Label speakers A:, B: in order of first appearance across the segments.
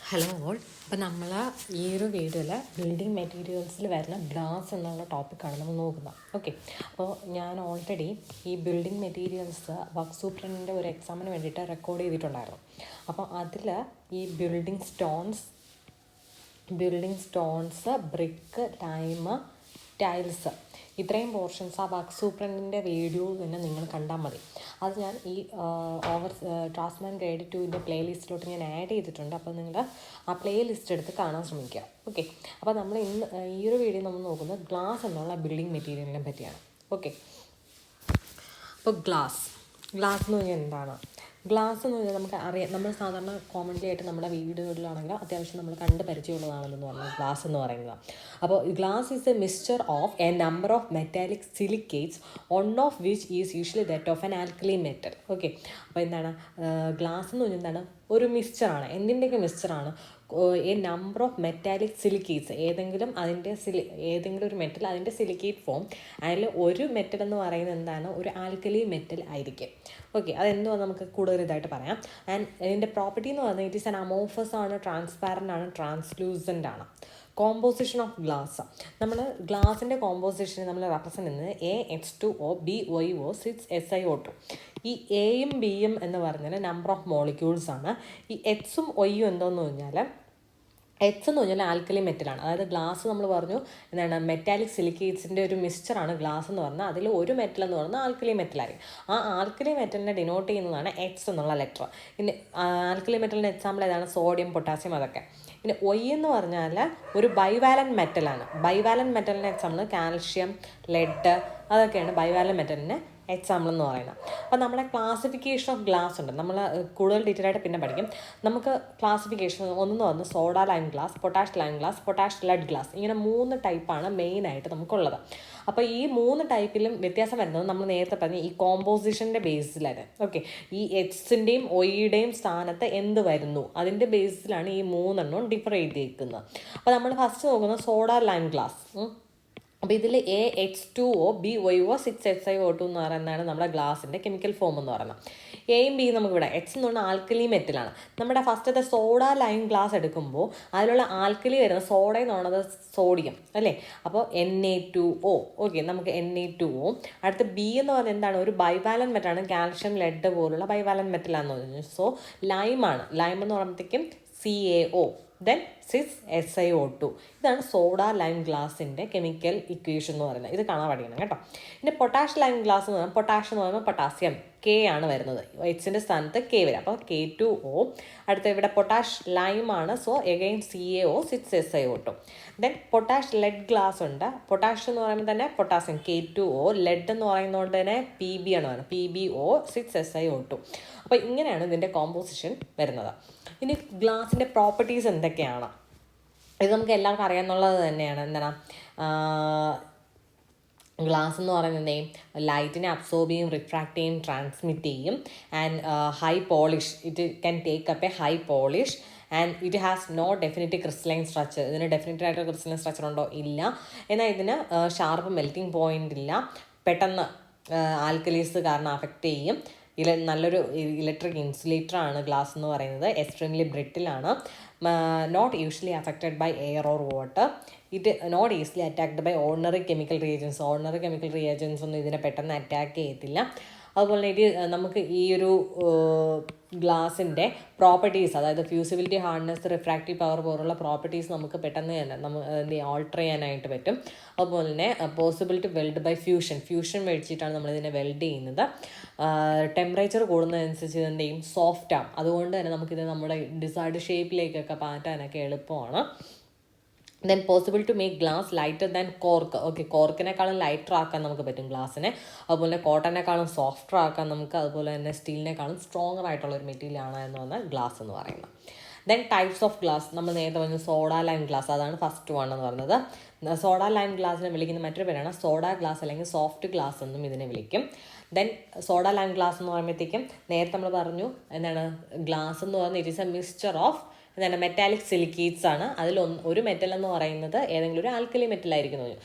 A: Hello all. അപ്പോൾ നമ്മൾ ഈ ഒരു വീഡിയോയിൽ ബിൽഡിംഗ് മെറ്റീരിയൽസിൽ വരുന്ന ഗ്ലാസ് എന്നുള്ള ടോപ്പിക്കാണ് നമ്മൾ നോക്കുന്നത്. ഓക്കെ, അപ്പോൾ ഞാൻ ഓൾറെഡി ഈ ബിൽഡിംഗ് മെറ്റീരിയൽസ് വർക്ക് സൂപ്രണ്ടിൻ്റെ ഒരു എക്സാമിന് വേണ്ടിയിട്ട് റെക്കോർഡ് ചെയ്തിട്ടുണ്ടായിരുന്നു. അപ്പോൾ അതിൽ ഈ building stones, brick, lime, tiles, ഇത്രയും പോർഷൻസ് ആ വർക്ക് സൂപ്രണ്ടിൻ്റെ വീഡിയോയിൽ തന്നെ നിങ്ങൾ കണ്ടാൽ മതി. അത് ഞാൻ ഈ ഡ്രാഫ്റ്റ്സ്മാൻ ഗൈഡ് 2 പ്ലേലിസ്റ്റിലോട്ട് ഞാൻ ആഡ് ചെയ്തിട്ടുണ്ട്. അപ്പോൾ നിങ്ങൾ ആ പ്ലേ ലിസ്റ്റ് എടുത്ത് കാണാൻ ശ്രമിക്കുക. ഓക്കെ, അപ്പോൾ നമ്മൾ ഇന്ന് ഈ ഒരു വീഡിയോ നമ്മൾ നോക്കുന്നത് ഗ്ലാസ് എന്നുള്ള ബിൽഡിംഗ് മെറ്റീരിയലിനെ പറ്റിയാണ്. ഓക്കെ, അപ്പോൾ ഗ്ലാസ് എന്ന് പറഞ്ഞാൽ എന്താണ്? ഗ്ലാസ് എന്ന് പറഞ്ഞാൽ നമുക്ക് അറിയാം, നമ്മൾ സാധാരണ കോമൺലി ആയിട്ട് നമ്മുടെ വീടുകളിലാണെങ്കിൽ അത്യാവശ്യം നമ്മൾ കണ്ട് പരിചയമുള്ളതാണെന്ന് പറഞ്ഞാൽ ഗ്ലാസ് എന്ന് പറയുന്നത്. അപ്പോൾ glass is a mixture of a number of metallic silicates, one of which is usually that of an alkali metal. Okay, അപ്പോൾ എന്താണ് ഗ്ലാസ് എന്ന് പറഞ്ഞാൽ എന്താണ്? ഒരു മിക്സ്ചറാണ്. എന്തിൻ്റെയൊക്കെ മിക്സ്ചറാണ്? A number of metallic silicates, ഏതെങ്കിലും ഒരു മെറ്റൽ അതിൻ്റെ സിലിക്കേറ്റ് ഫോം. അതിൽ ഒരു മെറ്റൽ എന്ന് പറയുന്നത് എന്താണ്? ഒരു ആൽക്കലി മെറ്റൽ ആയിരിക്കും. ഓക്കെ, അതെന്തുവാ നമുക്ക് കൂടുതൽ ഇതായിട്ട് പറയാം. ആൻഡ് ഇതിൻ്റെ പ്രോപ്പർട്ടി എന്ന് പറഞ്ഞാൽ ഇറ്റ് ഈസ് ആൻ അമോഫസ് ആണ്, ട്രാൻസ്പാരൻ്റ് ആണ്, ട്രാൻസ്ലൂസൻ്റ് ആണ്. കോമ്പോസിഷൻ ഓഫ് ഗ്ലാസ്, നമ്മൾ ഗ്ലാസിൻ്റെ കോമ്പോസിഷൻ നമ്മൾ റെപ്രസെൻ്റ് ചെയ്യുന്നത് AH2O, BOO, 6SiO2. ഈ എയും ബിയും എന്ന് പറഞ്ഞാൽ നമ്പർ ഓഫ് മോളിക്യൂൾസ് ആണ്. ഈ എക്സും ഒയും എന്തോന്ന് പറഞ്ഞാൽ, എക്സ് എന്ന് പറഞ്ഞാൽ ആൽക്കലി മെറ്റലാണ്. അതായത് ഗ്ലാസ് നമ്മൾ പറഞ്ഞു എന്താണ്, മെറ്റാലിക് സിലിക്കേറ്റ്സിൻ്റെ ഒരു മിക്സ്ചറാണ് ഗ്ലാസ് എന്ന് പറഞ്ഞാൽ. അതിൽ ഒരു മെറ്റൽ എന്ന് പറഞ്ഞാൽ ആൽക്കലി മെറ്റലായിരിക്കും. ആ ആൽക്കലി മെറ്റലിനെ ഡിനോട്ട് ചെയ്യുന്നതാണ് എക്സ് എന്നുള്ള ലെറ്റർ. പിന്നെ ആൽക്കലി മെറ്റലിൻ്റെ എക്സാമ്പിൾ ഏതാണ്? സോഡിയം, പൊട്ടാസ്യം, അതൊക്കെ. പിന്നെ ഒയ് എന്ന് പറഞ്ഞാൽ ഒരു ബൈവാലൻ മെറ്റലാണ്. ബൈവാലൻ മെറ്റലിൻ്റെ എക്സാമ്പിൾ കാൽഷ്യം, ലെഡ്, അതൊക്കെയാണ് ബൈവാലൻ മെറ്റലിന് എക്സാമ്പിൾ എന്ന് പറയുന്നത്. അപ്പോൾ നമ്മളെ ക്ലാസിഫിക്കേഷൻ ഓഫ് ഗ്ലാസ് ഉണ്ട്, നമ്മൾ കൂടുതൽ ഡീറ്റെയിൽ ആയിട്ട് പിന്നെ പഠിക്കും. നമുക്ക് ക്ലാസിഫിക്കേഷൻ ഒന്നെന്ന് പറഞ്ഞാൽ soda lime glass, potash lime glass, potash lead glass, ഇങ്ങനെ 3 ടൈപ്പാണ് മെയിനായിട്ട് നമുക്കുള്ളത്. അപ്പോൾ ഈ 3 ടൈപ്പിലും വ്യത്യാസം വരുന്നത് നമ്മൾ നേരത്തെ പറഞ്ഞ ഈ കോമ്പോസിഷൻ്റെ ബേസിലാണ്. ഓക്കെ, ഈ എക്സിൻ്റെയും ഒയുടെയും സ്ഥാനത്ത് എന്ത് വരുന്നു അതിൻ്റെ ബേസിലാണ് ഈ 3 ഡിഫർ ചെയ്തിരിക്കുന്നത്. അപ്പോൾ നമ്മൾ ഫസ്റ്റ് നോക്കുന്നത് സോഡ ലൈം ഗ്ലാസ്. അപ്പോൾ ഇതിൽ AH2O, BOO, 6SiO2 എന്ന് പറയുന്നതാണ് നമ്മുടെ ഗ്ലാസിൻ്റെ കെമിക്കൽ ഫോം എന്ന് പറയുന്നത്. എയും ബിയും നമുക്കിവിടെ, എക്സ് എന്ന് പറഞ്ഞാൽ ആൽക്കലി മെറ്റലാണ്. നമ്മുടെ ഫസ്റ്റത്തെ സോഡ ലൈം ഗ്ലാസ് എടുക്കുമ്പോൾ അതിലുള്ള ആൽക്കലി വരുന്നത് സോഡ എന്ന് പറയുന്നത് സോഡിയം അല്ലേ. അപ്പോൾ Na2O. ഓക്കെ, നമുക്ക് Na2O. അടുത്ത ബി എന്ന് പറയുന്നത് എന്താണ്? ഒരു ബൈവാലൻ മെറ്റലാണ്, കാൽഷ്യം, ലെഡ് പോലുള്ള ബൈവാലൻ മെറ്റലാണെന്ന് പറഞ്ഞു. സോ ലൈമാണ്. ലൈം എന്ന് പറയുമ്പോഴത്തേക്കും CaO, ദെൻ 6SiO2. ഇതാണ് സോഡ ലൈം ഗ്ലാസിൻ്റെ കെമിക്കൽ ഇക്വേഷൻ എന്ന് പറയുന്നത്. ഇത് കാണാൻ പഠിക്കണം കേട്ടോ. പിന്നെ പൊട്ടാഷ് ലൈം ഗ്ലാസ് എന്ന് പറഞ്ഞാൽ, പൊട്ടാഷ് എന്ന് പറയുമ്പോൾ പൊട്ടാസ്യം, K ആണ് വരുന്നത്. എക്സിൻ്റെ സ്ഥാനത്ത് K വരും. അപ്പോൾ K2O. അടുത്ത ഇവിടെ പൊട്ടാഷ് ലൈം ആണ്, so again CaO, 6SiO2. Then potash lead glass ഉണ്ട്. പൊട്ടാഷ് എന്ന് പറയുമ്പോൾ തന്നെ പൊട്ടാസ്യം, K2O. ലെഡ് എന്ന് പറയുന്നതുകൊണ്ട് തന്നെ PB ആണ് വരുന്നത്, PbO, 6SiO2. അപ്പോൾ ഇങ്ങനെയാണ് ഇതിൻ്റെ കോമ്പോസിഷൻ വരുന്നത്. ഇനി ഗ്ലാസിൻ്റെ പ്രോപ്പർട്ടീസ് എന്തൊക്കെയാണ്? ഇത് നമുക്ക് എല്ലാവർക്കും അറിയാമെന്നുള്ളത് തന്നെയാണ്. എന്താണ് ഗ്ലാസ് എന്ന് പറയുന്നത്? ലൈറ്റിനെ അബ്സോർബ് ചെയ്യും, റിഫ്രാക്ട് ചെയ്യും, ട്രാൻസ്മിറ്റ് ചെയ്യും. And high polish, it can take up a high polish. And it has no definite crystalline structure. ഇതിന് ഡെഫിനറ്റ് ആയിട്ട് ക്രിസ്റ്റലൈൻ സ്ട്രക്ചർ ഉണ്ടോ? ഇല്ല. എന്നാൽ ഇതിന് ഷാർപ്പ് മെൽറ്റിംഗ് പോയിൻ്റ് ഇല്ല. പെട്ടെന്ന് ആൽക്കലീസ് കാരണം അഫക്റ്റ് ചെയ്യും. നല്ലൊരു ഇലക്ട്രിക് ഇൻസുലേറ്ററാണ് ഗ്ലാസ് എന്ന് പറയുന്നത്. എക്സ്ട്രീംലി ബ്രിട്ടിലാണ്. Not usually affected by air or water. It not easily attacked by ordinary chemical reagents ഒന്നും ഇതിനെ പെട്ടെന്ന് അറ്റാക്ക് ചെയ്യത്തില്ല. അതുപോലെ ഇത് നമുക്ക് ഈ ഒരു ഗ്ലാസിൻ്റെ പ്രോപ്പർട്ടീസ്, അതായത് ഫ്യൂസിബിലിറ്റി, ഹാർഡ്നെസ്, റിഫ്രാക്റ്റീവ് പവർ പോലുള്ള പ്രോപ്പർട്ടീസ് നമുക്ക് പെട്ടെന്ന് തന്നെ ഓൾട്ടർ ചെയ്യാനായിട്ട് പറ്റും. അതുപോലെ തന്നെ പോസിബിലിറ്റി വെൽഡ് ബൈ ഫ്യൂഷൻ വെച്ചിട്ടാണ് നമ്മളിതിനെ വെൽഡ് ചെയ്യുന്നത്. ടെമ്പറേച്ചർ കൂടുന്നതനുസരിച്ച് ഇതിൻ്റെയും സോഫ്റ്റ് ആവും. അതുകൊണ്ട് തന്നെ നമുക്കിത് നമ്മുടെ ഡിസൈർഡ് ഷേപ്പിലേക്കൊക്കെ മാറ്റാനൊക്കെ എളുപ്പമാണ്. Then possible to make glass lighter than cork. Okay, കോർക്കിനേക്കാളും ലൈറ്റർ ആക്കാൻ നമുക്ക് പറ്റും ഗ്ലാസ്സിനെ. അതുപോലെ കോട്ടനേക്കാളും സോഫ്റ്റർ ആക്കാൻ നമുക്ക്, അതുപോലെ തന്നെ സ്റ്റീലിനേക്കാളും സ്ട്രോങ്ങർ ആയിട്ടുള്ള ഒരു മെറ്റീരിയൽ ആണ് എന്ന് പറഞ്ഞാൽ ഗ്ലാസ് എന്ന് പറയുന്നത്. ദെൻ ടൈപ്സ് ഓഫ് ഗ്ലാസ്, നമ്മൾ നേരത്തെ പറഞ്ഞ സോഡ ലൈം ഗ്ലാസ്, അതാണ് ഫസ്റ്റ് വൺ എന്ന് പറയുന്നത്. സോഡ ലൈം ഗ്ലാസിനെ വിളിക്കുന്ന മറ്റൊരു പേരാണ് സോഡ ഗ്ലാസ് അല്ലെങ്കിൽ സോഫ്റ്റ് ഗ്ലാസ് എന്നും ഇതിനെ വിളിക്കും. ദെൻ സോഡ ലൈം ഗ്ലാസ് എന്ന് പറയുമ്പോഴത്തേക്കും നേരത്തെ നമ്മൾ പറഞ്ഞു എന്താണ്, ഗ്ലാസ് എന്ന് പറയുന്നത് it is a mixture of എന്താണ് മെറ്റാലിക് സിലിക്കേറ്റ്സ് ആണ്. അതിൽ ഒരു മെറ്റൽ എന്ന് പറയുന്നത് ഏതെങ്കിലും ഒരു ആൽക്കലി മെറ്റൽ ആയിരിക്കും.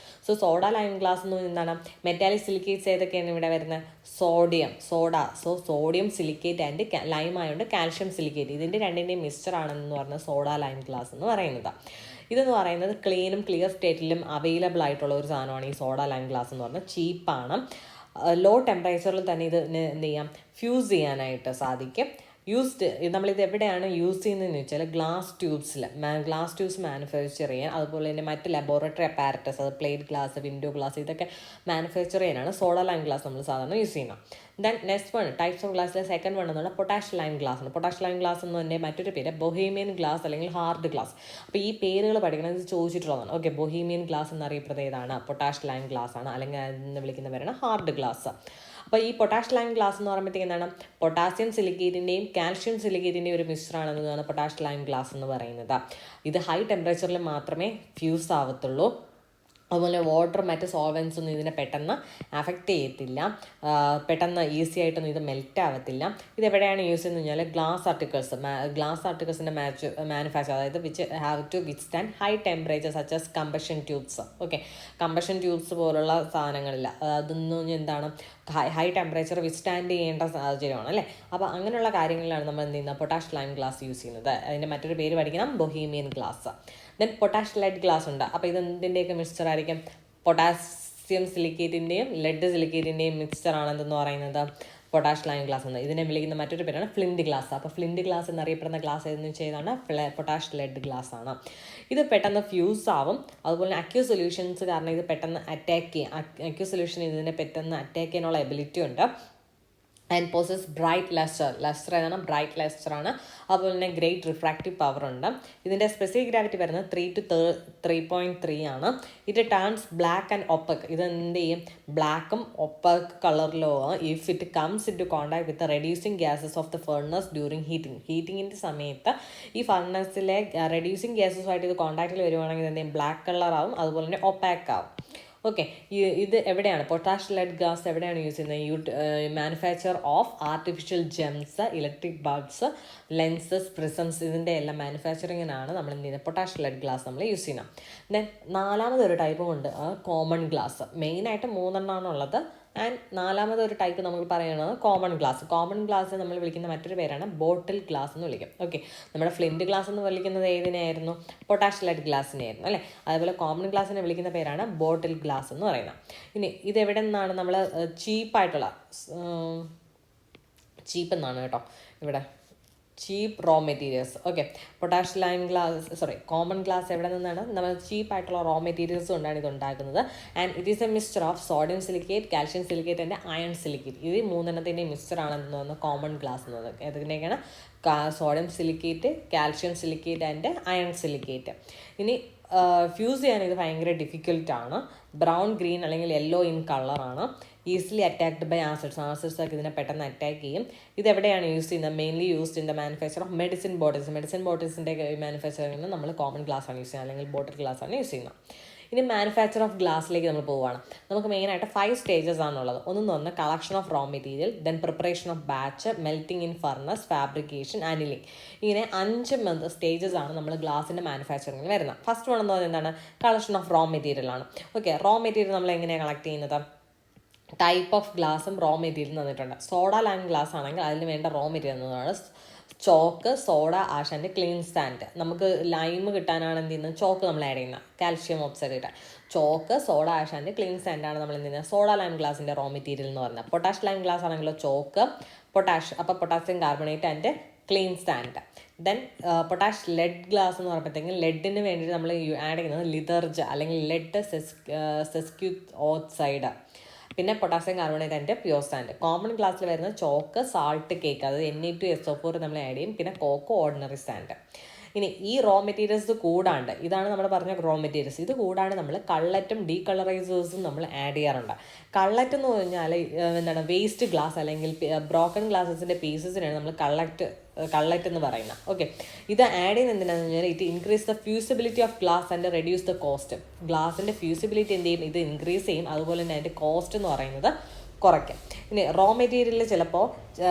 A: സോ സോഡ ലൈം ഗ്ലാസ് എന്ന് എന്താണ്, മെറ്റാലിക് സിലിക്കേറ്റ്സ് ഏതൊക്കെയാണ് ഇവിടെ വരുന്നത്? സോഡിയം സിലിക്കേറ്റ് ആൻഡ് ലൈം ആയതുകൊണ്ട് കാൽഷ്യം സിലിക്കേറ്റ്, ഇതിൻ്റെ രണ്ടിൻ്റെയും മിക്സ്ചർ ആണെന്ന് പറഞ്ഞാൽ സോഡ ലൈം ഗ്ലാസ് എന്ന് പറയുന്നത്. ഇതെന്ന് പറയുന്നത് ക്ലീനും ക്ലിയർ സ്റ്റേറ്റിലും അവൈലബിൾ ആയിട്ടുള്ള ഒരു സാധനമാണ് ഈ സോഡ ലൈം ഗ്ലാസ് എന്ന് പറഞ്ഞാൽ. ചീപ്പാണ്, ലോ ടെമ്പറേച്ചറിൽ തന്നെ ഇത് എന്ത് ചെയ്യാം, ഫ്യൂസ് ചെയ്യാനായിട്ട് സാധിക്കും. നമ്മളിത് എവിടെയാണ് യൂസ് ചെയ്യുന്നതെന്ന് വെച്ചാൽ ഗ്ലാസ് ട്യൂബ്സ് മാനുഫാക്ചർ ചെയ്യാൻ, അതുപോലെ തന്നെ മറ്റ് ലബോറട്ടറി അപ്പാരറ്റസ്, അത് പ്ലേറ്റ് ഗ്ലാസ്, വിൻഡോ ഗ്ലാസ്, ഇതൊക്കെ മാനുഫാക്ചർ ചെയ്യാനാണ് സോഡ ലൈം ഗ്ലാസ് നമ്മൾ സാധാരണ യൂസ് ചെയ്യുന്നത്. Then next one types of ഗ്ലാസ്സിലെ സെക്കൻഡ് വൺ എന്നുള്ള പൊട്ടാഷ് ലൈം ഗ്ലാസ് ആണ്. പൊട്ടാഷ് ലൈം ഗ്ലാസ് എന്നതിൻ്റെ മറ്റൊരു പേര് ബൊഹീമിയൻ ഗ്ലാസ് അല്ലെങ്കിൽ ഹാർഡ് ഗ്ലാസ്. അപ്പോൾ ഈ പേരുകൾ പഠിക്കണം, ഇത് ചോദിച്ചിട്ടുള്ളതാണ്. ഓക്കെ, ബൊഹീമിയൻ ഗ്ലാസ് എന്നറിയപ്പെടുന്നത് ഏതാണ്? പൊട്ടാഷ് ലൈം ഗ്ലാസ് ആണ്, അല്ലെങ്കിൽ എന്ന് വിളിക്കുന്നവരാണ് ഹാർഡ് ഗ്ലാസ്. അപ്പോൾ ഈ പൊട്ടാഷ് ലൈം ഗ്ലാസ് എന്ന് പറയുമ്പോഴത്തേക്ക് എന്താണ്, പൊട്ടാസ്യം സിലിക്കേറ്റിൻ്റെയും കാൽഷ്യം സിലിക്കേറ്റിൻ്റെയും ഒരു മിശ്രണമാണ് പൊട്ടാഷ് ലൈം ഗ്ലാസ് എന്ന് പറയുന്നത്. ഇത് ഹൈ ടെമ്പറേച്ചറിൽ മാത്രമേ ഫ്യൂസ് ആവത്തുള്ളൂ. അതുപോലെ വാട്ടർ മറ്റ് സോൾവെൻസ് ഒന്നും ഇതിനെ പെട്ടെന്ന് അഫക്റ്റ് ചെയ്യത്തില്ല, പെട്ടെന്ന് ഈസി ആയിട്ടൊന്നും ഇത് മെൽറ്റ് ആവത്തില്ല. ഇതെവിടെയാണ് യൂസ് ചെയ്യുന്നത് കഴിഞ്ഞാൽ ഗ്ലാസ് ആർട്ടിക്കിൾസിൻ്റെ മാനുഫാക്ചർ, അതായത് which have to withstand high temperature such as combustion tubes. Okay, combustion tubes പോലുള്ള സാധനങ്ങളില്ല, അതൊന്നും എന്താണ് ഹൈ ടെമ്പറേച്ചർ വിത്ത്സ്റ്റാൻഡ് ചെയ്യേണ്ട സാഹചര്യമാണ് അല്ലേ. അപ്പോൾ അങ്ങനെയുള്ള കാര്യങ്ങളിലാണ് നമ്മൾ എന്ത് ചെയ്യുന്നത്, പൊട്ടാഷ് ലൈം ഗ്ലാസ് യൂസ് ചെയ്യുന്നത്. അതിൻ്റെ മറ്റൊരു പേര് പഠിക്കണം, Bohemian glass. Then potash lead glass ഉണ്ട്. അപ്പോൾ ഇത് എന്തിൻ്റെയൊക്കെ മിക്സ്ചർ ആയിരിക്കും? പൊട്ടാസ്യം സിലിക്കേറ്റിൻ്റെയും ലെഡ് സിലിക്കേറ്റിൻ്റെയും മിക്സ്ചർ ആണെന്ന് പറയുന്നത് പൊട്ടാഷ് ലൈം ഗ്ലാസ് എന്ന്. ഇതിനെ വിളിക്കുന്ന മറ്റൊരു പേരാണ് ഫ്ലിൻറ്റ് ഗ്ലാസ്. അപ്പോൾ ഫ്ലിൻറ്റ് ഗ്ലാസ് എന്നറിയപ്പെടുന്ന ഗ്ലാസ് ഏതെന്ന് ചെയ്താണ് പൊട്ടാഷ് ലെഡ് ഗ്ലാസ് ആണ്. ഇത് പെട്ടെന്ന് ഫ്യൂസ് ആവും. അതുപോലെ അക്യൂ സൊല്യൂഷൻസ് കാരണം ഇത് പെട്ടെന്ന് അക്യൂ സൊല്യൂഷൻ ഇതിനെ പെട്ടെന്ന് അറ്റാക്ക് ചെയ്യാനുള്ള എബിലിറ്റി ഉണ്ട്. ആൻഡ് പോസസ് ബ്രൈറ്റ് ലെസ്റ്റർ ഏതാണ്? ബ്രൈറ്റ് ലെസ്റ്റർ ആണ്. അതുപോലെ തന്നെ ഗ്രേറ്റ് റിഫ്രാക്റ്റീവ് പവർ ഉണ്ട്. ഇതിൻ്റെ സ്പെസിഫിക് ഗ്രാവിറ്റി വരുന്നത് 3 to 3.3 ആണ്. ഇത് ടേൺസ് ബ്ലാക്ക് ആൻഡ് ഒപ്പക്. ഇത് എന്ത് ചെയ്യും? ബ്ലാക്കും ഒപ്പക് കളറിലോ if it comes in to contact with reducing gases of the furnace during ഹീറ്റിങ്ങിൻ്റെ സമയത്ത് ഈ ഫർണസിലെ റെഡ്യൂസിങ് ഗ്യാസസുമായിട്ട് ഇത് കോണ്ടാക്റ്റിൽ വരുവാണെങ്കിൽ എന്ത് ചെയ്യും? ബ്ലാക്ക് കളറാവും, അതുപോലെ തന്നെ ഒപ്പാക്ക് ആവും. ഓക്കെ, ഇത് എവിടെയാണ് പൊട്ടാഷ് ലെഡ് ഗ്ലാസ് എവിടെയാണ് യൂസ് ചെയ്യുന്നത്? Manufacture of artificial gems, electric bulbs, lenses, prisms, ഇതിൻ്റെ എല്ലാം മാനുഫാക്ചറിങ്ങിനാണ് നമ്മൾ എന്ത് ചെയ്യുന്നത്? പൊട്ടാഷ് ലെഡ് ഗ്ലാസ് നമ്മൾ യൂസ് ചെയ്യണം. ദെൻ നാലാമതൊരു ടൈപ്പും ഉണ്ട്, കോമൺ ഗ്ലാസ്. മെയിനായിട്ട് 3 ഉള്ളത്. ആൻഡ് നാലാമതൊരു ടൈപ്പ് നമ്മൾ പറയുന്നത് കോമൺ ഗ്ലാസ് നമ്മൾ വിളിക്കുന്ന മറ്റൊരു പേരാണ് ബോട്ടിൽ ഗ്ലാസ് എന്ന് വിളിക്കും. ഓക്കെ, നമ്മുടെ ഫ്ലിൻറ്റ് ഗ്ലാസ് എന്ന് വിളിക്കുന്നത് ഏതിനായിരുന്നു? പൊട്ടാഷ് ലെഡ് ഗ്ലാസ്സിനായിരുന്നു അല്ലേ. അതേപോലെ കോമൺ ഗ്ലാസ്സിനെ വിളിക്കുന്ന പേരാണ് ബോട്ടിൽ ഗ്ലാസ് എന്ന് പറയുന്നത്. ഇനി ഇതെവിടെ നിന്നാണ് നമ്മൾ ചീപ്പ് എന്നാണ് കേട്ടോ ഇവിടെ cheap raw materials. Okay, potash lime glass common glass എവിടെ നിന്നാണ്? നമ്മൾ ചീപ്പായിട്ടുള്ള റോ മെറ്റീരിയൽസ് കൊണ്ടാണ് ഇത് ഉണ്ടാക്കുന്നത്. And it is a mixture of sodium silicate, calcium silicate and iron silicate. ഇത് 3 മിക്സ്ചർ ആണെന്ന് തോന്നുന്നത് കോമൺ ഗ്ലാസ് എന്ന് പറയുന്നത്. ഏതൊക്കെയാണ്? Sodium silicate, calcium silicate and iron silicate. ഇനി ഫ്യൂസ് ചെയ്യാൻ ഇത് ഭയങ്കര ഡിഫിക്കൽട്ടാണ്. ബ്രൗൺ, ഗ്രീൻ അല്ലെങ്കിൽ യെല്ലോ ഇൻ കളറാണ്. ഈസിലി അറ്റാക്ഡ് ബൈ ആസിഡ്സ് ഒക്കെ ഇതിനെ പെട്ടെന്ന് അറ്റാക്ക് ചെയ്യും. ഇതെവിടെയാണ് യൂസ് ചെയ്യുന്നത്? Mainly used in the manufacture of medicine ബോട്ടിൽസിൻ്റെ മാനുഫാക്ചറിങ്ങിന് നമ്മൾ കോമൺ ഗ്ലാസ് ആണ് യൂസ് ചെയ്യുന്നത്, അല്ലെങ്കിൽ ബോട്ടിൽ ഗ്ലാസ് ആണ് യൂസ് ചെയ്യുന്നത്. ഇനി മാനുഫാക്ചർ ഓഫ് ഗ്ലാസ്സിലേക്ക് നമ്മൾ പോവുകയാണ്. നമുക്ക് മെയിനായിട്ട് 5 സ്റ്റേജസ് ആണുള്ളത്. ഒന്ന് collection of raw material, then preparation of batch, melting in furnace, fabrication, annealing. ഇങ്ങനെ 5 സ്റ്റേജസ് ആണ് നമ്മൾ ഗ്ലാസിൻ്റെ മാനുഫാക്ചറിങ്ങിൽ വരുന്നത്. ഫസ്റ്റ് വൺ എന്ന് പറയുന്നത് എന്താണ്? കളക്ഷൻ ഓഫ് റോ മെറ്റീരിയൽ ആണ്. ഓക്കെ, റോ മെറ്റീരിയൽ നമ്മൾ എങ്ങനെയാണ് കളക്ട് ചെയ്യുന്നത്? ടൈപ്പ് ഓഫ് ഗ്ലാസും റോ മെറ്റീരിയൽ തന്നിട്ടുണ്ട്. സോഡ ലൈം ഗ്ലാസ് ആണെങ്കിൽ അതിന് വേണ്ട റോ മെറ്റീരിയൽ എന്നതാണ് chalk, soda ash and clean sand. നമുക്ക് ലൈം കിട്ടാനാണ് എന്ത് ചെയ്യുന്നത്? ചോക്ക് നമ്മൾ ആഡ് ചെയ്യുന്നത്, കാൽഷ്യം ഓക്സൈഡ് കിട്ടാൻ. Chalk, soda ash and clean സാൻഡാണ് നമ്മൾ എന്ത് ചെയ്യുന്നത്? സോഡ ലൈം ഗ്ലാസിൻ്റെ റോ മെറ്റീരിയൽ എന്ന് പറയുന്നത്. പൊട്ടാഷ് ലൈം ഗ്ലാസ് ആണെങ്കിലോ ചോക്ക്, അപ്പോൾ potassium carbonate and clean sand. Then potash lead glass എന്ന് പറയുമ്പോഴത്തേക്കും ലെഡിന് വേണ്ടിയിട്ട് നമ്മൾ ആഡ് ചെയ്യുന്നത് ലിതർജ അല്ലെങ്കിൽ ലെഡ് സെസ്ക്യൂത്ത് ഓക്സൈഡ്, പിന്നെ potassium carbonate and pure sand. Common ഗ്ലാസ്സിൽ വരുന്ന ചോക്ക്, സാൾട്ട്, കേക്ക്, അതായത് Na2SO4 നമ്മൾ ആഡ് ചെയ്യും, പിന്നെ കോക്ക്, ഓർഡിനറി സാൻഡ്. ഇനി ഈ റോ മെറ്റീരിയൽസ് കൂടാണ്ട്, ഇതാണ് നമ്മൾ പറഞ്ഞ റോ മെറ്റീരിയൽസ്, ഇത് കൂടാണ്ട് നമ്മൾ കള്ളറ്റും ഡീകളറൈസേഴ്സും നമ്മൾ ആഡ് ചെയ്യാറുണ്ട്. കള്ളറ്റ് എന്ന് പറഞ്ഞാൽ എന്താണ്? വേസ്റ്റ് ഗ്ലാസ് അല്ലെങ്കിൽ ബ്രോക്കൺ ഗ്ലാസസിൻ്റെ പീസസിനാണ് നമ്മൾ കള്ളറ്റ് എന്ന് പറയുന്നത്. ഓക്കെ, ഇത് ആഡ് ചെയ്യുന്നത് എന്തിനാണെന്ന് പറഞ്ഞാൽ it increase the fusibility of glass and reduce the cost. ഗ്ലാസിൻ്റെ ഫ്യൂസിബിലിറ്റി എന്ത് ചെയ്യും? ഇത് ഇൻക്രീസ് ചെയ്യും. അതുപോലെ തന്നെ അതിൻ്റെ കോസ്റ്റ് എന്ന് പറയുന്നത് കുറയ്ക്കാം. ഇനി റോ മെറ്റീരിയലിൽ ചിലപ്പോൾ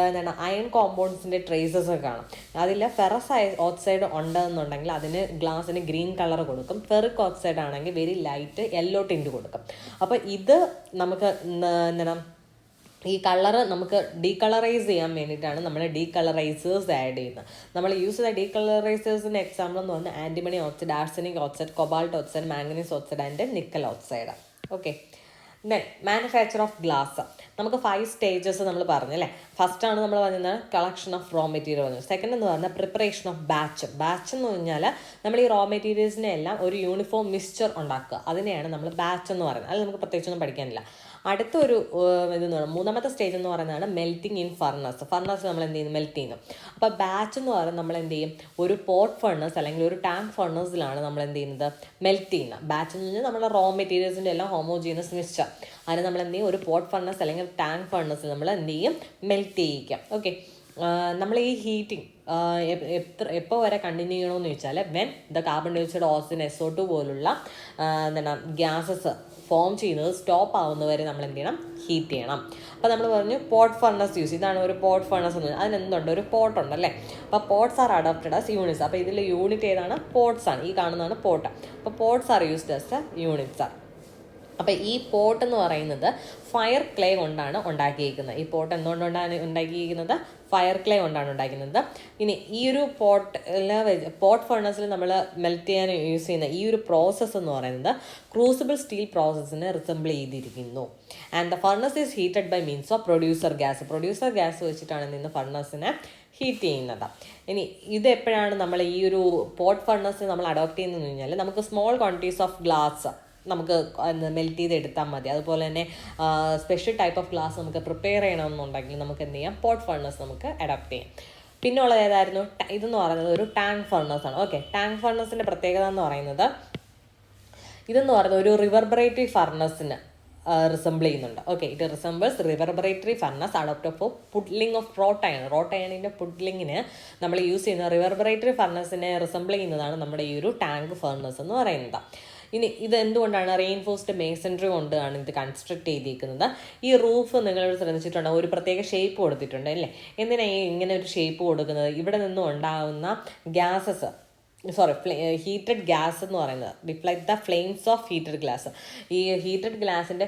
A: എന്താണ് അയൺ കോമ്പൗണ്ട്സിൻ്റെ ട്രേസസ് ഒക്കെ കാണും. അതിൽ ഫെറസ് ഓക്സൈഡ് ഉണ്ടെന്നുണ്ടെങ്കിൽ അതിന് ഗ്ലാസ്സിന് ഗ്രീൻ കളർ കൊടുക്കും. ഫെറിക് ഓക്സൈഡ് ആണെങ്കിൽ വെരി ലൈറ്റ് യെല്ലോ ടിൻറ്റ് കൊടുക്കും. അപ്പോൾ ഇത് നമുക്ക് എന്താണ് ഈ കളറ് നമുക്ക് ഡീകളറൈസ് ചെയ്യാൻ വേണ്ടിയിട്ടാണ് നമ്മൾ ഡീകളറൈസേഴ്സ് ആഡ് ചെയ്യുന്നത്. നമ്മൾ യൂസ് ചെയ്ത ഡീകളറൈസേഴ്സിൻ്റെ എക്സാമ്പിൾ എന്ന് പറഞ്ഞാൽ antimony oxide, arsenic oxide, cobalt oxide, manganese oxide and nickel oxide. Okay. Then manufacture of glass. നമുക്ക് 5 സ്റ്റേജസ് നമ്മൾ പറഞ്ഞല്ലേ. ഫസ്റ്റ് ആണ് നമ്മൾ പറയുന്നത് കളക്ഷൻ ഓഫ് റോ മെറ്റീരിയൽ പറഞ്ഞു. സെക്കൻഡ് എന്ന് പറഞ്ഞാൽ പ്രിപ്പറേഷൻ ഓഫ് ബാച്ച്. ബാച്ച് എന്ന് പറഞ്ഞാൽ നമ്മൾ ഈ റോ മെറ്റീരിയൽസിനെ എല്ലാം ഒരു യൂണിഫോം മിക്സ്ചർ ഉണ്ടാക്കുക, അതിനെയാണ് നമ്മൾ ബാച്ച് എന്ന് പറയുന്നത്. അത് നമുക്ക് പ്രത്യേകിച്ചൊന്നും പഠിക്കാനില്ല. അടുത്തൊരു ഇതെന്ന് പറയുന്നത് മൂന്നാമത്തെ സ്റ്റേജ് എന്ന് പറയുന്നതാണ് മെൽറ്റിംഗ് ഇൻ ഫർണസ്. ഫർണസ് നമ്മൾ എന്ത് ചെയ്യുന്നു? മെൽറ്റ് ചെയ്യുന്നു. അപ്പോൾ ബാച്ച് എന്ന് പറയുന്നത് നമ്മൾ എന്ത് ചെയ്യും? ഒരു പോട്ട് ഫർണസ് അല്ലെങ്കിൽ ഒരു ടാങ്ക് ഫർണസിലാണ് നമ്മൾ എന്ത് ചെയ്യുന്നത്? മെൽറ്റ് ചെയ്യുന്നത്. ബാച്ച് എന്ന് പറഞ്ഞാൽ നമ്മുടെ റോ മെറ്റീരിയൽസിൻ്റെ എല്ലാം ഹോമോജീനസ് മിക്സ്ചർ. അതിന് നമ്മൾ എന്ത് ചെയ്യും? ഒരു പോട്ട് ഫർണസ് അല്ലെങ്കിൽ ടാങ്ക് ഫർണസിൽ നമ്മൾ എന്ത് ചെയ്യും? മെൽറ്റ് ചെയ്യിക്കാം. ഓക്കെ. നമ്മൾ ഈ ഹീറ്റിംഗ് എപ്പോൾ വരെ കണ്ടിന്യൂ ചെയ്യണമെന്ന് ചോദിച്ചാൽ when the carbon dioxide, oxygen, SO2 പോലുള്ള എന്താണ് ഗ്യാസസ് ഫോം ചെയ്യുന്നത് സ്റ്റോപ്പ് ആവുന്നവരെ നമ്മൾ എന്ത് ചെയ്യണം? ഹീറ്റ് ചെയ്യണം. അപ്പോൾ നമ്മൾ പറഞ്ഞു പോട്ട് ഫർണസ് യൂസ്. ഇതാണ് ഒരു പോട്ട് ഫർണസ് എന്ന് പറഞ്ഞാൽ അതിനെന്തുണ്ട്? ഒരു പോട്ട് ഉണ്ടല്ലേ. അപ്പോൾ pots are adopted as units. അപ്പോൾ ഇതിൽ യൂണിറ്റ് ഏതാണ്? പോട്ട്സ് ആണ്. ഈ കാണുന്നതാണ് പോട്ട്. അപ്പോൾ pots are used as units ആണ്. അപ്പോൾ ഈ പോട്ട് എന്ന് പറയുന്നത് ഫയർ ക്ലേ കൊണ്ടാണ് ഉണ്ടാക്കിയിരിക്കുന്നത്. ഈ പോട്ട് എന്തുകൊണ്ടാണ് ഉണ്ടാക്കിയിരിക്കുന്നത്? ഫയർ ക്ലേ കൊണ്ടാണ് ഉണ്ടാക്കുന്നത്. ഇനി ഈ ഒരു പോട്ട് ഫർണസിൽ നമ്മൾ മെൽറ്റ് ചെയ്യാൻ യൂസ് ചെയ്യുന്ന ഈ ഒരു പ്രോസസ്സ് എന്ന് പറയുന്നത് ക്രൂസിബിൾ സ്റ്റീൽ പ്രോസസ്സിനെ റിസംബിൾ ചെയ്തിരിക്കുന്നു. And the furnace is heated by means of producer gas. Producer gas വെച്ചിട്ടാണ് നിന്ന് ഫർണസിനെ ഹീറ്റ് ചെയ്യുന്നത്. ഇനി ഇത് എപ്പോഴാണ് നമ്മൾ ഈ ഒരു പോട്ട് ഫർണസ് നമ്മൾ അഡോപ്റ്റ് ചെയ്യുന്നതെന്ന് കഴിഞ്ഞാൽ നമുക്ക് സ്മോൾ ക്വാണ്ടിറ്റീസ് ഓഫ് ഗ്ലാസ് നമുക്ക് മെൽറ്റ് ചെയ്ത് എടുത്താൽ മതി. അതുപോലെ തന്നെ സ്പെഷ്യൽ ടൈപ്പ് ഓഫ് ഗ്ലാസ് നമുക്ക് പ്രിപ്പയർ ചെയ്യണമെന്നുണ്ടെങ്കിൽ നമുക്ക് എന്ത് ചെയ്യാം? പോട്ട് ഫർണസ് നമുക്ക് അഡോപ്റ്റ് ചെയ്യാം. പിന്നെ ഉള്ളത് ഏതായിരുന്നു? ഇതെന്ന് പറയുന്നത് ഒരു ടാങ്ക് ഫർണസ് ആണ്. ഓക്കെ. ടാങ്ക് ഫർണസിൻ്റെ പ്രത്യേകത എന്ന് പറയുന്നത് ഇതെന്ന് പറയുന്നത് ഒരു റിവർബറേറ്ററി ഫർണസിന് റിസംബിൾ ചെയ്യുന്നുണ്ട്. Okay. It resembles reverberatory furnace adopt for puddling of wrought iron. Wrought അയണിൻ്റെ പുഡ്ലിങ്ങിന് നമ്മൾ യൂസ് ചെയ്യുന്ന റിവർബറേറ്ററി ഫർണസിനെ റിസംബിൾ ചെയ്യുന്നതാണ് നമ്മുടെ ഈ ഒരു ടാങ്ക് ഫർണസ് എന്ന് പറയുന്നത്. ഇനി ഇത് എന്തുകൊണ്ടാണ്? റെയിൻഫോഴ്സ്ഡ് മേസൺറി കൊണ്ടാണ് ഇത് കൺസ്ട്രക്ട് ചെയ്തിരിക്കുന്നത്. ഈ റൂഫ് നിങ്ങൾ ശ്രദ്ധിച്ചിട്ടുണ്ടോ? ഒരു പ്രത്യേക ഷേപ്പ് കൊടുത്തിട്ടുണ്ട് അല്ലേ? എന്തിനാണ് ഇങ്ങനെ ഒരു ഷേപ്പ് കൊടുക്കുന്നത്? ഇവിടെ നിന്നും ഉണ്ടാകുന്ന ഗ്യാസസ് ഹീറ്റഡ് ഗ്യാസ് എന്ന് പറയുന്നത് deflect the flames of heated glass. ഈ ഹീറ്റഡ് ഗ്ലാസിൻ്റെ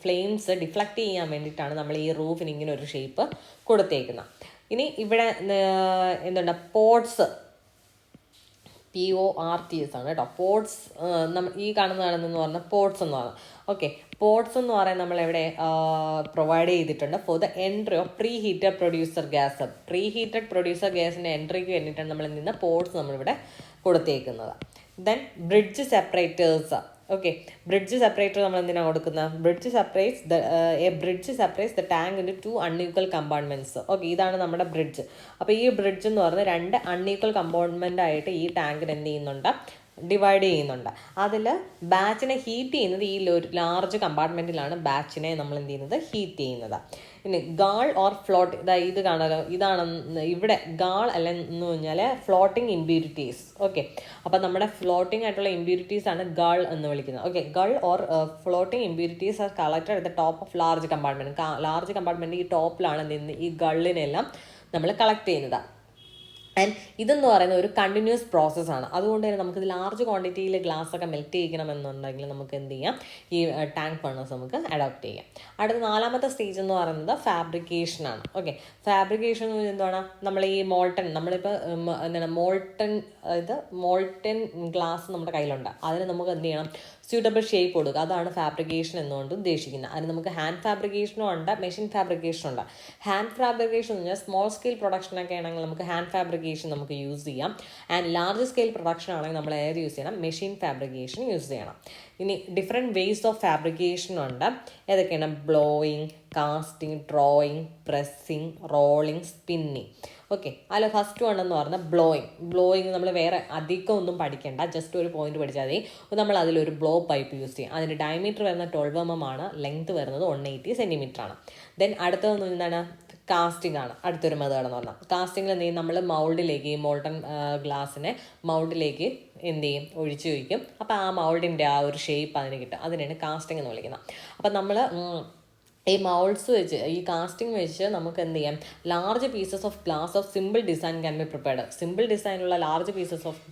A: ഫ്ലെയിംസ് ഡിഫ്ലക്ട് ചെയ്യാൻ വേണ്ടിയിട്ടാണ് നമ്മൾ ഈ റൂഫിന് ഇങ്ങനെ ഒരു ഷേപ്പ് കൊടുത്തേക്കുന്നത്. ഇനി ഇവിടെ എന്തുണ്ട്? പോട്ട്സ്, PORTS ആണ് കേട്ടോ. പോട്ട്സ് നമ്മൾ ഈ കാണുന്നതാണെന്ന് പറഞ്ഞാൽ പോട്ട്സ് എന്ന് പറയുന്നത്. ഓക്കെ. പോട്ട്സ് എന്ന് പറയാൻ നമ്മൾ എവിടെ പ്രൊവൈഡ് ചെയ്തിട്ടുണ്ട്? For the entry of pre heated producer gas. Pre heated producer ഗ്യാസിൻ്റെ എൻട്രിക്ക് വേണ്ടിയിട്ടാണ് നമ്മൾ എന്ത് ചെയ്യുന്നത്? പോട്ട്സ് നമ്മളിവിടെ കൊടുത്തേക്കുന്നത്. Then bridge separators. Okay. Bridge separator നമ്മൾ എന്തിനാണ് കൊടുക്കുന്നത്? Bridge separates the tank into 2 unequal compartments. Okay. ഇതാണ് നമ്മുടെ ബ്രിഡ്ജ്. അപ്പോൾ ഈ ബ്രിഡ്ജ് എന്ന് പറയുന്നത് 2 അൺഈക്വൽ കമ്പാർട്ട്മെൻ്റ് ആയിട്ട് ഈ ടാങ്കിന് എന്ത് ചെയ്യുന്നുണ്ട്? ഡിവൈഡ് ചെയ്യുന്നുണ്ട്. അതിൽ ബാച്ചിനെ ഹീറ്റ് ചെയ്യുന്നത് ഈ ലാർജ് കമ്പാർട്ട്മെൻറ്റിലാണ് ബാച്ചിനെ നമ്മൾ എന്ത് ചെയ്യുന്നത്? ഹീറ്റ് ചെയ്യുന്നത്. ഇനി ഗാൾ ഓർ ഫ്ലോട്ട്, ഇത് കാണാലോ. ഇതാണ് ഇവിടെ ഗാൾ അല്ലെന്ന് പറഞ്ഞാൽ ഫ്ലോട്ടിംഗ് ഇമ്പ്യൂരിറ്റീസ്. ഓക്കെ. അപ്പം നമ്മുടെ ഫ്ലോട്ടിംഗ് ആയിട്ടുള്ള ഇമ്പ്യൂരിറ്റീസ് ആണ് ഗാൾ എന്ന് വിളിക്കുന്നത്. Okay. Gall or floating impurities are collected at the top of large compartment. Large compartment ഈ ടോപ്പിലാണ് എന്ത് ചെയ്യുന്നത്? ഈ ഗള്ളിനെല്ലാം നമ്മൾ കളക്ട് ചെയ്യുന്നത്. ആൻഡ് ഇതെന്ന് പറയുന്നത് ഒരു കണ്ടിന്യൂസ് പ്രോസസ്സാണ്. അതുകൊണ്ട് തന്നെ നമുക്ക് ലാർജ് ക്വാണ്ടിറ്റിയിൽ ഗ്ലാസ്സൊക്കെ മെൽറ്റ് ചെയ്യണമെന്നുണ്ടെങ്കിൽ നമുക്ക് എന്ത് ചെയ്യാം? ഈ ടാങ്ക് ഫർണസ് നമുക്ക് അഡോപ്റ്റ് ചെയ്യാം. അടുത്ത 4ാമത്തെ സ്റ്റേജ് എന്ന് പറയുന്നത് ഫാബ്രിക്കേഷനാണ്. ഓക്കെ. ഫാബ്രിക്കേഷൻ എന്താണ്? നമ്മൾ ഈ നമ്മളിപ്പോൾ എന്താണ് മോൾട്ടൻ ഗ്ലാസ് നമ്മുടെ കയ്യിലുണ്ട്. അതിന് നമുക്ക് എന്ത് ചെയ്യണം? സ്യൂട്ടബിൾ ഷേപ്പ് കൊടുക്കുക. അതാണ് ഫാബ്രിക്കേഷൻ എന്നുകൊണ്ട് ഉദ്ദേശിക്കുന്നത്. അതിന് നമുക്ക് ഹാൻഡ് ഫാബ്രിക്കേഷനും ഉണ്ട്, മെഷീൻ ഫാബ്രിക്കേഷനും ഉണ്ട്. ഹാൻഡ് ഫാബ്രിക്കേഷൻ എന്ന് പറഞ്ഞാൽ സ്മോൾ സ്കെയിൽ പ്രൊഡക്ഷനൊക്കെ ആണെങ്കിൽ നമുക്ക് ഹാൻഡ് ഫാബ്രിക്കേഷൻ നമുക്ക് യൂസ് ചെയ്യാം. ആൻഡ് ലാർജ് സ്കെയിൽ പ്രൊഡക്ഷൻ ആണെങ്കിൽ നമ്മൾ ഏത് യൂസ് ചെയ്യണം? മെഷീൻ ഫാബ്രിക്കേഷൻ യൂസ് ചെയ്യണം. ഇനി ഡിഫറെൻറ്റ് വേസ് ഓഫ് ഫാബ്രിക്കേഷൻ ഉണ്ട്. ഏതൊക്കെയാണ്? Blowing, casting, drawing, pressing, rolling, spinning. Okay. അതിൽ ഫസ്റ്റ് വൺ എന്ന് പറഞ്ഞാൽ ബ്ലോയിങ് നമ്മൾ വേറെ അധികം ഒന്നും പഠിക്കേണ്ട, ജസ്റ്റ് ഒരു പോയിന്റ് പഠിച്ചാൽ മതി. നമ്മൾ അതിലൊരു ബ്ലോ പൈപ്പ് യൂസ് ചെയ്യും. അതിൻ്റെ ഡയമീറ്റർ വരുന്ന 12 mm ആണ്, ലെങ്ത് വരുന്നത് 180 cm ആണ്. ദെൻ അടുത്തതെന്ന് എന്താണ്? കാസ്റ്റിംഗ് ആണ് അടുത്തൊരു മെത്തേഡ് എന്ന് പറഞ്ഞാൽ. കാസ്റ്റിങ്ങിൽ എന്ത് ചെയ്യും? നമ്മൾ മൗൾഡിലേക്ക് ഈ മോൾട്ടൺ ഗ്ലാസ്സിനെ മൗൾഡിലേക്ക് എന്ത് ചെയ്യും? ഒഴിച്ചു വയ്ക്കും. അപ്പോൾ ആ മൗൾഡിൻ്റെ ആ ഒരു ഷേപ്പ് അതിന് കിട്ടും. അതിനാണ് കാസ്റ്റിംഗ് എന്ന് വിളിക്കുന്നത്. അപ്പം നമ്മൾ ഈ മൗൾസ് വെച്ച്, ഈ കാസ്റ്റിംഗ് വെച്ച് നമുക്ക് എന്ത് ചെയ്യാം, large pieces of glass of simple design can be prepared. Simple ഡിസൈനുള്ള ലാർജ് പീസസ് ഓഫ്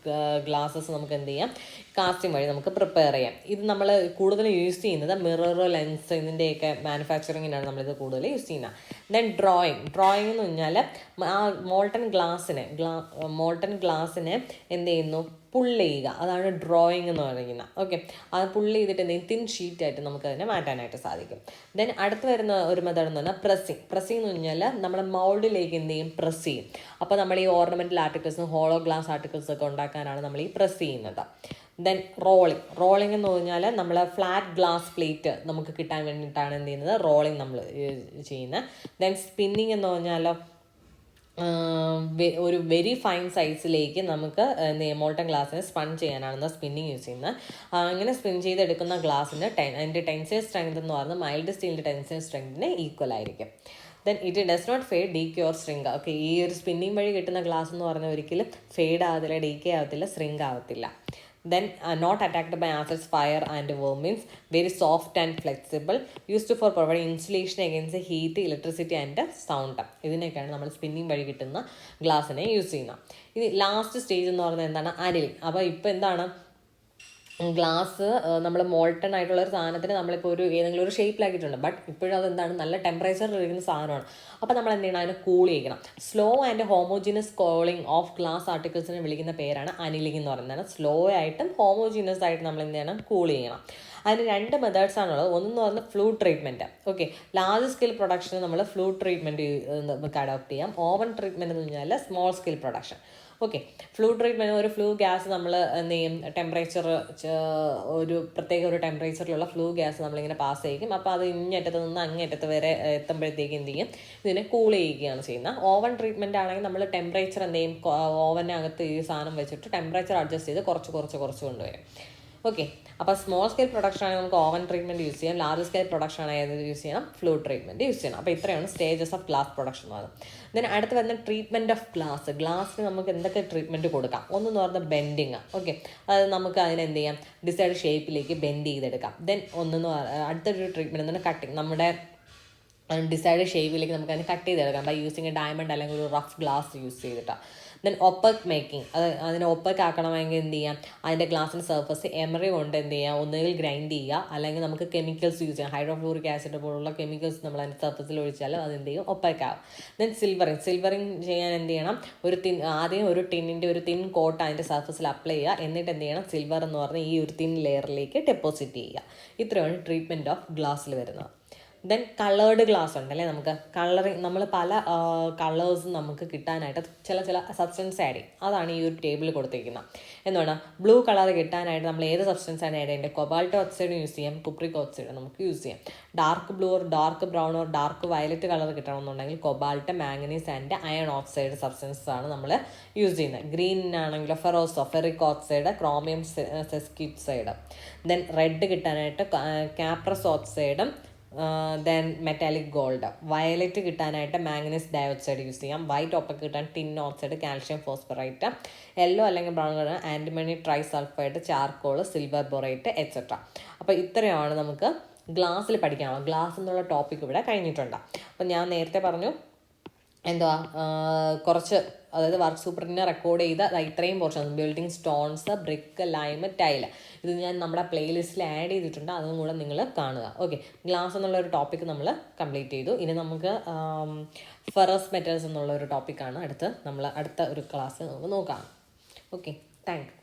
A: ഗ്ലാസസ് നമുക്ക് എന്ത് ചെയ്യാം, കാസ്റ്റിംഗ് വഴി നമുക്ക് പ്രിപ്പയർ ചെയ്യാം. ഇത് നമ്മൾ കൂടുതൽ യൂസ് ചെയ്യുന്നത് മിറർ, ലെൻസ് ഇതിൻ്റെയൊക്കെ മാനുഫാക്ചറിങ്ങിനാണ് നമ്മളിത് കൂടുതൽ യൂസ് ചെയ്യുന്നത്. ദെൻ ഡ്രോയിങ് എന്ന് പറഞ്ഞാൽ ആ മോൾട്ടൺ ഗ്ലാസ്സിനെ എന്ത് ചെയ്യുന്നു, പുള്ള് ചെയ്യുക, അതാണ് ഡ്രോയിങ് എന്ന് പറയുന്നത്. ഓക്കെ, അത് പുള്ള് ചെയ്തിട്ട് എന്തെങ്കിലും തിൻ ഷീറ്റായിട്ട് നമുക്കതിനെ മാറ്റാനായിട്ട് സാധിക്കും. ദെൻ അടുത്ത് വരുന്ന ഒരു മെത്തേഡ് എന്ന് പറഞ്ഞാൽ പ്രസ്സിങ് എന്ന് പറഞ്ഞാൽ നമ്മൾ മൗൾഡിലേക്ക് എന്ത് ചെയ്യും, പ്രസ് ചെയ്യും. അപ്പോൾ നമ്മൾ ഈ ഓർണമെൻ്റൽ ആർട്ടിക്കിൾസും ഹോളോ ഗ്ലാസ് ആർട്ടിക്കിൾസൊക്കെ ഉണ്ടാക്കാനാണ് നമ്മൾ ഈ പ്രസ് ചെയ്യുന്നത്. ദെൻ റോളിങ് എന്ന് പറഞ്ഞാൽ നമ്മൾ ഫ്ലാറ്റ് ഗ്ലാസ് പ്ലേറ്റ് നമുക്ക് കിട്ടാൻ വേണ്ടിയിട്ടാണ് എന്ത് ചെയ്യുന്നത്, റോളിങ് നമ്മൾ ചെയ്യുന്നത്. ദെൻ സ്പിന്നിങ് എന്ന് പറഞ്ഞാൽ ഒരു വെരി ഫൈൻ സൈസിലേക്ക് നമുക്ക് മോൾട്ടൺ ഗ്ലാസ്സിനെ സ്പൺ ചെയ്യാനാണ് സ്പിന്നിങ് യൂസ് ചെയ്യുന്നത്. അങ്ങനെ സ്പിൻ ചെയ്തെടുക്കുന്ന ഗ്ലാസ്സിന് അതിൻ്റെ ടെൻസൈൽ സ്ട്രെങ്ത് എന്ന് പറയുന്നത് മൈൽഡ് സ്റ്റീലിൻ്റെ ടെൻസൈൽ സ്ട്രെങ്തിന് ഈക്വൽ ആയിരിക്കും. Then it does not fade, decay or shrink. Okay, ഈ ഒരു സ്പിന്നിങ് വഴി കിട്ടുന്ന ഗ്ലാസ് എന്ന് പറഞ്ഞാൽ ഒരിക്കലും ഫെയ്ഡ് ആവത്തില്ല, ഡീക്കേ ആവത്തില്ല, സ്ട്രിങ്ക് ആവത്തില്ല. Then not attacked by acids, fire and vermins, very soft and flexible, used for providing insulation against heat, electricity and sound. ഇതിനൊക്കെയാണ് നമ്മൾ സ്പിന്നിങ് വഴി കിട്ടുന്ന ഗ്ലാസ്സിനെ യൂസ് ചെയ്യുന്നത്. ഇനി ലാസ്റ്റ് സ്റ്റേജ് എന്ന് പറയുന്നത് എന്താണ്, അനിലിംഗ്. അപ്പോൾ ഇപ്പോൾ എന്താണ്, ഗ്ലാസ് നമ്മൾ മോൾട്ടൺ ആയിട്ടുള്ള ഒരു സാധനത്തിന് നമ്മളിപ്പോൾ ഏതെങ്കിലും ഒരു ഷേപ്പിലാക്കിയിട്ടുണ്ട്, ബട്ട് ഇപ്പോഴും അതെന്താണ്, നല്ല ടെമ്പറേച്ചറിൽ ഇരിക്കുന്ന സാധനമാണ്. അപ്പോൾ നമ്മൾ എന്ത് ചെയ്യണം, അതിനെ കൂൾ ചെയ്യണം. Slow and homogeneous cooling of glass ആർട്ടിക്കിൾസിനെ വിളിക്കുന്ന പേരാണ് അനിലിംഗ് എന്ന് പറയുന്നത്. സ്ലോ ആയിട്ടും ഹോമോജീനസ് ആയിട്ട് നമ്മൾ എന്ത് ചെയ്യണം, കൂൾ ചെയ്യണം. അതിന് 2 മെത്തേഡ്സ് ആണുള്ളത്. ഒന്നെന്ന് പറഞ്ഞാൽ fluid treatment. Okay, large scale production നമ്മൾ ഫ്ലൂയിഡ് ട്രീറ്റ്മെൻറ്റ് നമുക്ക് അഡോപ്റ്റ് ചെയ്യാം. ഓവൻ ട്രീറ്റ്മെൻറ്റ് എന്ന് പറഞ്ഞാൽ small scale production. Okay, fluid treatment, ഒരു ഫ്ലൂ ഗ്യാസ് നമ്മൾ എന്ത് ചെയ്യും, ടെമ്പറേച്ചർ ഒരു പ്രത്യേക ഒരു ടെമ്പറേച്ചറിലുള്ള ഫ്ലൂ ഗ്യാസ് നമ്മളിങ്ങനെ പാസ് ചെയ്യിക്കും. അപ്പോൾ അത് ഇങ്ങേറ്റത്ത് നിന്ന് അങ്ങേറ്റത്ത് വരെ എത്തുമ്പോഴത്തേക്ക് എന്ത് ചെയ്യും, ഇതിനെ കൂൾ ചെയ്യുകയാണ് ചെയ്യുന്നത്. ഓവൻ ട്രീറ്റ്മെൻറ്റ് ആണെങ്കിൽ നമ്മൾ ടെമ്പറേച്ചർ എന്ത് ചെയ്യും, ഓവനകത്ത് ഈ സാധനം വെച്ചിട്ട് ടെമ്പറേച്ചർ അഡ്ജസ്റ്റ് ചെയ്ത് കുറച്ച് കൊണ്ടുവരും. ഓക്കെ, അപ്പോൾ സ്മോൾ സ്കെയിൽ പ്രൊഡക്ഷൻ ആണെങ്കിൽ നമുക്ക് ഓവൻ ട്രീറ്റ്മെൻറ്റ് യൂസ് ചെയ്യാം. ലാർജ് സ്കെയിൽ പ്രൊഡക്ഷൻ ആണെങ്കിൽ യൂസ് ചെയ്യണം, ഫ്ലൂയിഡ് ട്രീറ്റ്മെൻറ്റ് യൂസ് ചെയ്യണം. അപ്പോൾ ഇത്രയാണ് സ്റ്റേജസ് ഓഫ് ഗ്ലാസ് പ്രൊഡക്ഷൻ എന്ന് പറയുന്നത്. ദെൻ അടുത്ത് വരുന്ന ട്രീറ്റ്മെൻറ്റ് ഓഫ് ഗ്ലാസ്സിന് നമുക്ക് എന്തൊക്കെ ട്രീറ്റ്മെൻറ്റ് കൊടുക്കാം. ഒന്നെന്ന് പറഞ്ഞാൽ ബെൻഡിങ്. ഓക്കെ, അത് നമുക്ക് അതിന് എന്ത് ചെയ്യാം, ഡിസൈഡ് ഷേപ്പിലേക്ക് ബെൻഡ് ചെയ്തെടുക്കാം. ദെൻ അടുത്തൊരു ട്രീറ്റ്മെൻറ്റ് എന്ന് പറഞ്ഞാൽ കട്ടിങ്. നമ്മുടെ ഡിസൈഡ് ഷേപ്പിലേക്ക് നമുക്ക് അതിന് കട്ട് ചെയ്തെടുക്കാം ബൈ യൂസിങ് എ ഡയമണ്ട് അല്ലെങ്കിൽ ഒരു റഫ് ഗ്ലാസ് യൂസ് ചെയ്തിട്ടാണ്. ദെൻ ഒപ്പക് മേക്കിംഗ്, അതിനെ ഒപ്പക് ആക്കണമെങ്കിൽ എന്ത് ചെയ്യാം, അതിൻ്റെ ഗ്ലാസിൻ്റെ സർഫസ് എമറി കൊണ്ട് എന്ത് ചെയ്യാം, ഒന്നുകിൽ ഗ്രൈൻഡ് ചെയ്യുക, അല്ലെങ്കിൽ നമുക്ക് കെമിക്കൽസ് യൂസ് ചെയ്യാം. ഹൈഡ്രോഫ്ലൂറിക് ആസിഡ് പോലുള്ള കെമിക്കൽസ് നമ്മൾ അതിൻ്റെ സർഫസിൽ ഒഴിച്ചാൽ അത് എന്ത് ചെയ്യും, ഒപ്പക് ആവും. ദെൻ സിൽവറിങ് ചെയ്യാൻ എന്ത് ചെയ്യണം, ആദ്യം ഒരു ടിന്നിൻ്റെ ഒരു തിൻ കോട്ട് അതിൻ്റെ സർഫസിൽ അപ്ലൈ ചെയ്യുക. എന്നിട്ട് എന്ത് ചെയ്യണം, സിൽവർ എന്ന് പറഞ്ഞാൽ ഈ ഒരു തിൻ ലെയറിലേക്ക് ഡെപ്പോസിറ്റ് ചെയ്യുക. ഇത്രയാണ് ട്രീറ്റ്മെൻറ്റ് ഓഫ് ഗ്ലാസ്സിൽ വരുന്നത്. ദെൻ കളേർഡ് ഗ്ലാസ് ഉണ്ടല്ലേ, നമുക്ക് കളറിങ്, നമ്മൾ പല കളേഴ്സും നമുക്ക് കിട്ടാനായിട്ട് ചില സബ്സ്റ്റൻസ് ആഡ് ചെയ്യും. അതാണ് ഈ ഒരു ടേബിളിൽ കൊടുത്തിരിക്കുന്നത്. എന്താണ്, ബ്ലൂ കളർ കിട്ടാനായിട്ട് നമ്മൾ ഏത് സബ്സ്റ്റൻസ് ആണ് ആഡ് ചെയ്യേണ്ടത്, കൊബാൾട്ട് ഓക്സൈഡ് യൂസ് ചെയ്യാം, കുപ്രിക് ഓക്സൈഡ് നമുക്ക് യൂസ് ചെയ്യാം. Dark blue or dark brown or dark violet colour കിട്ടണമെന്നുണ്ടെങ്കിൽ cobalt, manganese and iron oxide substance ആണ് നമ്മൾ യൂസ് ചെയ്യുന്നത്. ഗ്രീനാണെങ്കിലോ ferric oxide, chromium sesquioxide. Then red കിട്ടാനായിട്ട് കാപ്രസ് ഓക്സൈഡും ദെൻ മെറ്റാലിക് ഗോൾഡ്. വയലറ്റ് കിട്ടാനായിട്ട് മാംഗനീസ് ഡയോക്സൈഡ് യൂസ് ചെയ്യാം. വൈറ്റ് ഒപ്പക്ക് കിട്ടാൻ tin oxide, calcium phosphorite. Yellow അല്ലെങ്കിൽ ബ്രൗൺ കിട്ടാൻ antimony tri sulphide, charcoal, silver borate etcetera. അപ്പോൾ ഇത്രയാണ് നമുക്ക് ഗ്ലാസ്സിൽ പഠിക്കാനുള്ളത്. ഗ്ലാസ് എന്നുള്ള ടോപ്പിക് ഇവിടെ കഴിഞ്ഞിട്ടുണ്ട്. അപ്പോൾ ഞാൻ നേരത്തെ പറഞ്ഞു കുറച്ച്, അതായത് വർക്ക് സൂപ്പറിനെ റെക്കോർഡ് ചെയ്ത ഇത്രയും portion, building stones, brick, lime, tile, ഇത് ഞാൻ നമ്മുടെ പ്ലേലിസ്റ്റിൽ ആഡ് ചെയ്തിട്ടുണ്ട്. അതും കൂടെ നിങ്ങൾ കാണുക. ഓക്കെ, ഗ്ലാസ് എന്നുള്ളൊരു ടോപ്പിക്ക് നമ്മൾ കംപ്ലീറ്റ് ചെയ്തു. ഇനി നമുക്ക് ഫെറസ് മെറ്റൽസ് എന്നുള്ളൊരു ടോപ്പിക്കാണ് അടുത്ത ഒരു ക്ലാസ് നമുക്ക് നോക്കാം. Okay, thank you.